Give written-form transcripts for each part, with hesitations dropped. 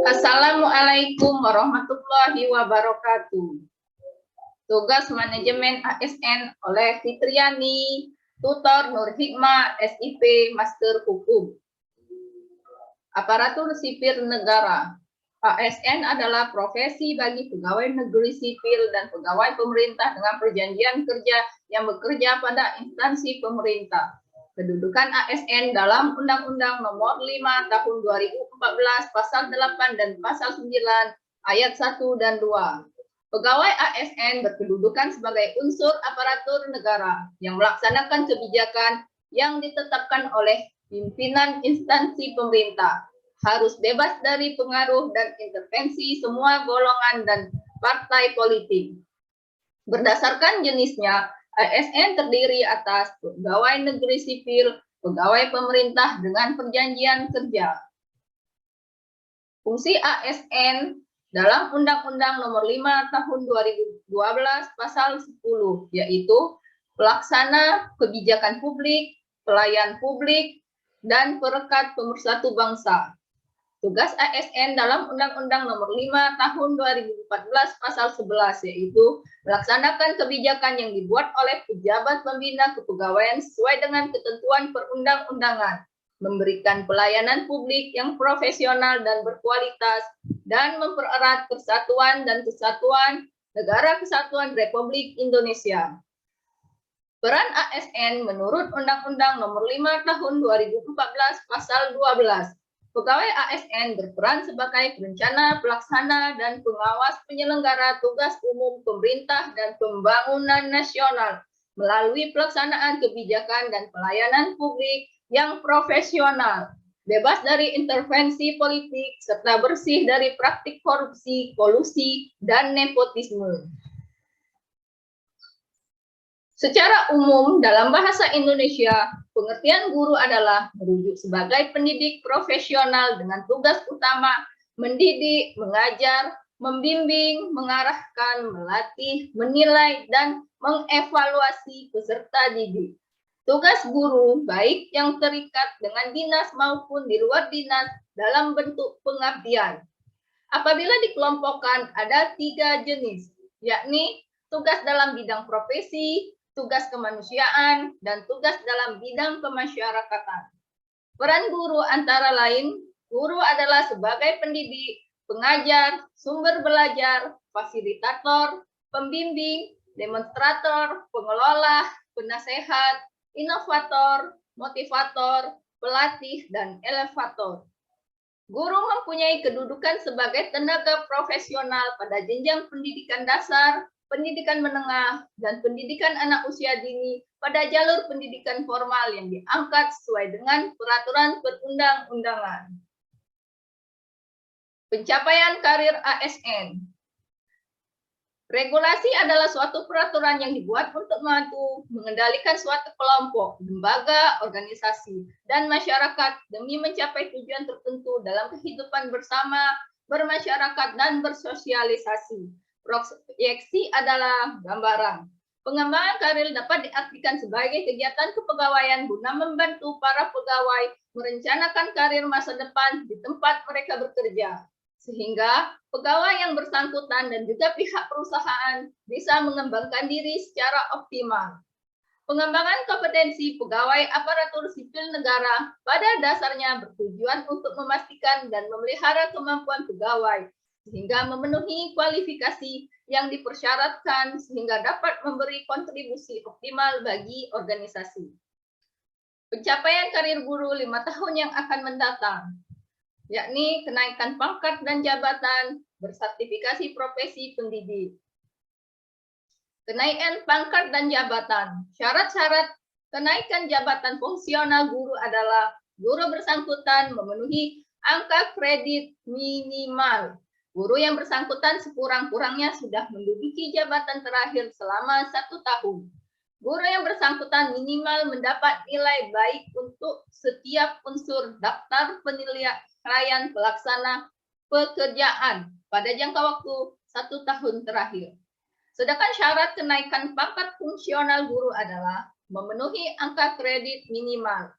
Assalamualaikum warahmatullahi wabarakatuh. Tugas manajemen ASN oleh Fitriani, tutor Nur Hikmah, SIP, Master Hukum. Aparatur sipil negara. ASN adalah profesi bagi pegawai negeri sipil dan pegawai pemerintah dengan perjanjian kerja yang bekerja pada instansi pemerintah. Kedudukan ASN dalam Undang-Undang Nomor 5 Tahun 2014 Pasal 8 dan Pasal 9 Ayat 1 dan 2. Pegawai ASN berkedudukan sebagai unsur aparatur negara yang melaksanakan kebijakan yang ditetapkan oleh pimpinan instansi pemerintah. Harus bebas dari pengaruh dan intervensi semua golongan dan partai politik. Berdasarkan jenisnya, ASN terdiri atas pegawai negeri sipil, pegawai pemerintah dengan perjanjian kerja. Fungsi ASN dalam Undang-Undang Nomor 5 Tahun 2012 Pasal 10, yaitu pelaksana kebijakan publik, pelayan publik, dan perekat pemersatu bangsa. Tugas ASN dalam Undang-Undang Nomor 5 Tahun 2014 Pasal 11, yaitu melaksanakan kebijakan yang dibuat oleh pejabat pembina kepegawaian sesuai dengan ketentuan perundang-undangan, memberikan pelayanan publik yang profesional dan berkualitas, dan mempererat persatuan dan kesatuan Negara Kesatuan Republik Indonesia. Peran ASN menurut Undang-Undang Nomor 5 Tahun 2014 Pasal 12. Pegawai ASN berperan sebagai perencana, pelaksana, dan pengawas penyelenggara tugas umum pemerintah dan pembangunan nasional melalui pelaksanaan kebijakan dan pelayanan publik yang profesional, bebas dari intervensi politik, serta bersih dari praktik korupsi, kolusi, dan nepotisme. Secara umum, dalam bahasa Indonesia, pengertian guru adalah merujuk sebagai pendidik profesional dengan tugas utama mendidik, mengajar, membimbing, mengarahkan, melatih, menilai, dan mengevaluasi peserta didik. Tugas guru, baik yang terikat dengan dinas maupun di luar dinas, dalam bentuk pengabdian. Apabila dikelompokkan, ada 3 jenis, yakni tugas dalam bidang profesi, tugas kemanusiaan, dan tugas dalam bidang kemasyarakatan. Peran guru antara lain, guru adalah sebagai pendidik, pengajar, sumber belajar, fasilitator, pembimbing, demonstrator, pengelola, penasehat, inovator, motivator, pelatih, dan elevator. Guru mempunyai kedudukan sebagai tenaga profesional pada jenjang pendidikan dasar, pendidikan menengah, dan pendidikan anak usia dini pada jalur pendidikan formal yang diangkat sesuai dengan peraturan perundang-undangan. Pencapaian karir ASN. Regulasi adalah suatu peraturan yang dibuat untuk membantu mengendalikan suatu kelompok, lembaga, organisasi, dan masyarakat demi mencapai tujuan tertentu dalam kehidupan bersama, bermasyarakat, dan bersosialisasi. Proyeksi adalah gambaran. Pengembangan karir dapat diartikan sebagai kegiatan kepegawaian guna membantu para pegawai merencanakan karir masa depan di tempat mereka bekerja, sehingga pegawai yang bersangkutan dan juga pihak perusahaan bisa mengembangkan diri secara optimal. Pengembangan kompetensi pegawai aparatur sipil negara pada dasarnya bertujuan untuk memastikan dan memelihara kemampuan pegawai sehingga memenuhi kualifikasi yang dipersyaratkan sehingga dapat memberi kontribusi optimal bagi organisasi. Pencapaian karir guru 5 tahun yang akan mendatang, yakni kenaikan pangkat dan jabatan, bersertifikasi profesi pendidik. Kenaikan pangkat dan jabatan. Syarat-syarat kenaikan jabatan fungsional guru adalah guru bersangkutan memenuhi angka kredit minimal. Guru yang bersangkutan sekurang-kurangnya sudah menduduki jabatan terakhir selama 1 tahun. Guru yang bersangkutan minimal mendapat nilai baik untuk setiap unsur daftar penilaian pelaksana pekerjaan pada jangka waktu 1 tahun terakhir. Sedangkan syarat kenaikan pangkat fungsional guru adalah memenuhi angka kredit minimal.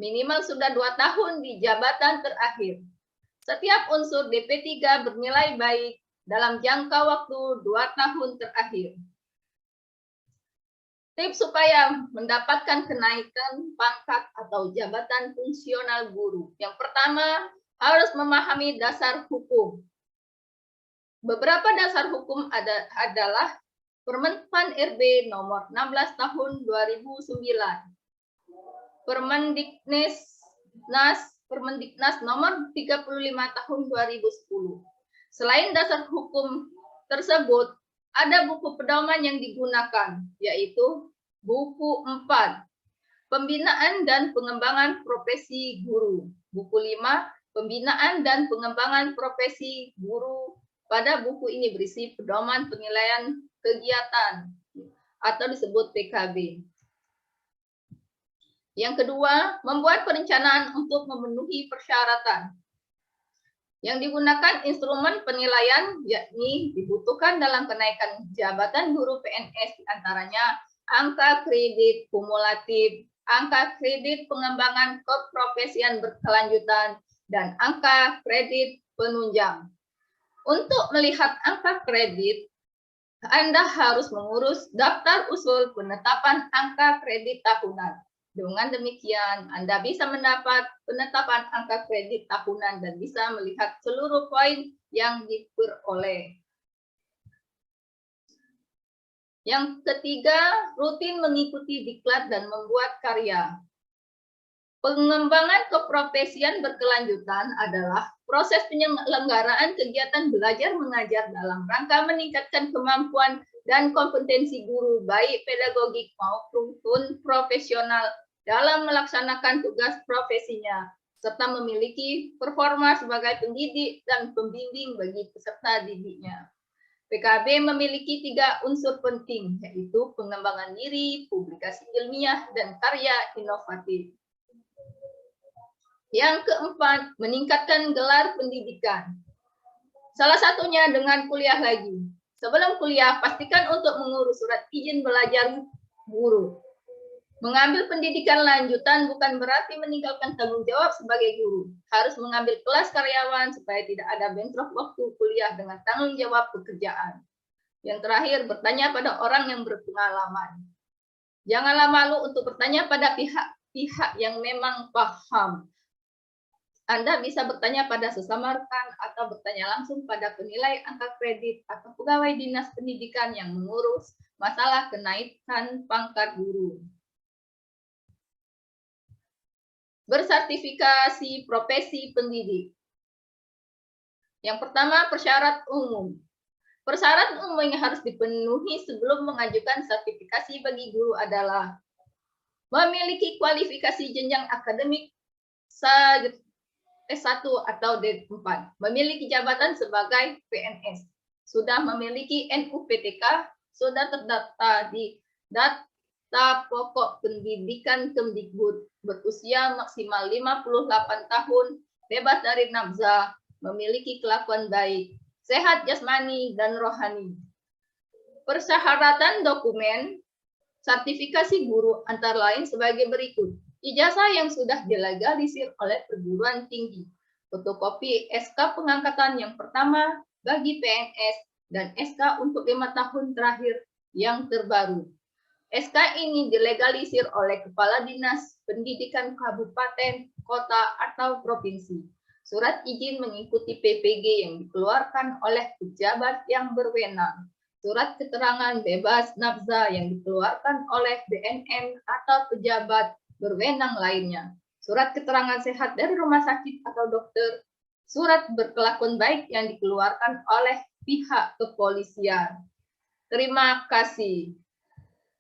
Minimal sudah 2 tahun di jabatan terakhir. Setiap unsur DP3 bernilai baik dalam jangka waktu 2 tahun terakhir. Tips supaya mendapatkan kenaikan pangkat atau jabatan fungsional guru. Yang pertama, harus memahami dasar hukum. Beberapa dasar hukum adalah Permen-Pan RB nomor 16 tahun 2009, Permendiknas nomor 35 tahun 2010. Selain dasar hukum tersebut, ada buku pedoman yang digunakan, yaitu buku 4, Pembinaan dan Pengembangan Profesi Guru. Buku 5, Pembinaan dan Pengembangan Profesi Guru. Pada buku ini berisi pedoman penilaian kegiatan atau disebut PKB. Yang kedua, membuat perencanaan untuk memenuhi persyaratan. Yang digunakan instrumen penilaian yakni dibutuhkan dalam kenaikan jabatan guru PNS diantaranya angka kredit kumulatif, angka kredit pengembangan keprofesian berkelanjutan, dan angka kredit penunjang. Untuk melihat angka kredit, Anda harus mengurus daftar usul penetapan angka kredit tahunan. Dengan demikian, Anda bisa mendapat penetapan angka kredit tahunan dan bisa melihat seluruh poin yang diperoleh. Yang ketiga, rutin mengikuti diklat dan membuat karya. Pengembangan keprofesian berkelanjutan adalah proses penyelenggaraan kegiatan belajar mengajar dalam rangka meningkatkan kemampuan dan kompetensi guru baik pedagogik maupun profesional dalam melaksanakan tugas profesinya, serta memiliki performa sebagai pendidik dan pembimbing bagi peserta didiknya. PKB memiliki 3 unsur penting, yaitu pengembangan diri, publikasi ilmiah, dan karya inovatif. Yang keempat, meningkatkan gelar pendidikan. Salah satunya dengan kuliah lagi. Sebelum kuliah, pastikan untuk mengurus surat izin belajar guru. Mengambil pendidikan lanjutan bukan berarti meninggalkan tanggung jawab sebagai guru. Harus mengambil kelas karyawan supaya tidak ada bentrok waktu kuliah dengan tanggung jawab pekerjaan. Yang terakhir, bertanya pada orang yang berpengalaman. Janganlah malu untuk bertanya pada pihak-pihak yang memang paham. Anda bisa bertanya pada sesama rekan atau bertanya langsung pada penilai angka kredit atau pegawai dinas pendidikan yang mengurus masalah kenaikan pangkat guru. Bersertifikasi profesi pendidik. Yang pertama, persyarat umum. Persyarat umum yang harus dipenuhi sebelum mengajukan sertifikasi bagi guru adalah memiliki kualifikasi jenjang akademik S1 atau D4, memiliki jabatan sebagai PNS, sudah memiliki NUPTK, sudah terdaftar di Data Pokok Pendidikan Kemdikbud, berusia maksimal 58 tahun, bebas dari nafsa, memiliki kelakuan baik, sehat jasmani dan rohani. Persyaratan dokumen sertifikasi guru antara lain sebagai berikut. Ijazah yang sudah dilegalisir oleh perguruan tinggi, fotokopi SK pengangkatan yang pertama bagi PNS, dan SK untuk 5 tahun terakhir yang terbaru. SK ini dilegalisir oleh Kepala Dinas Pendidikan Kabupaten, Kota, atau Provinsi. Surat izin mengikuti PPG yang dikeluarkan oleh pejabat yang berwenang. Surat keterangan bebas nafsa yang dikeluarkan oleh BNN atau pejabat berwenang lainnya. Surat keterangan sehat dari rumah sakit atau dokter. Surat berkelakuan baik yang dikeluarkan oleh pihak kepolisian. Terima kasih.